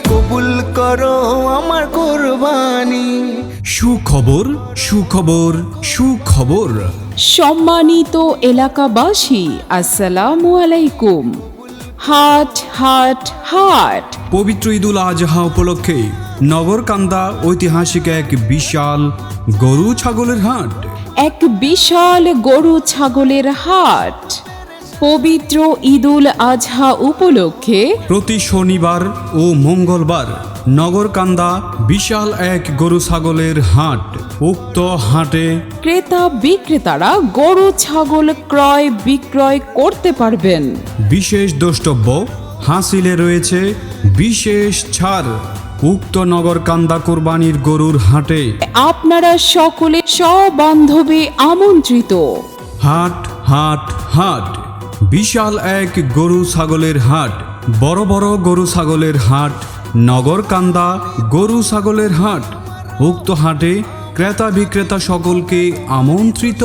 কবুল করো আমার কুরবানি। সুখবর সুখবর সুখবর। সম্মানিত এলাকাবাসী, আসসালামু আলাইকুম। হাট হাট হাট। পবিত্র ঈদুল আজহা উপলক্ষে নগরকান্দা ঐতিহাসিক এক বিশাল গরু ছাগলের হাট। এক বিশাল গরু ছাগলের হাট পবিত্র ঈদুল আজহা উপলক্ষে প্রতি শনিবার ও মঙ্গলবার নগরকান্দা বিশাল এক গরু ছাগলের হাট। উক্ত হাটে ক্রেতা বিক্রেতারা গরু ছাগল ক্রয় বিক্রয় করতে পারবেন। বিশেষ দ্রষ্টব্য হাসিলে রয়েছে বিশেষ ছাড়। উক্ত নগরকান্দা কোরবানির গরুর হাটে আপনারা সকলে সবান্ধবে আমন্ত্রিত। হাট হাট হাট বিশাল এক গরু ছাগলের হাট। বড় বড় গরু ছাগলের হাট নগরকান্দা গরু ছাগলের হাট। উক্ত হাটে ক্রেতা বিক্রেতা সকলকে আমন্ত্রিত।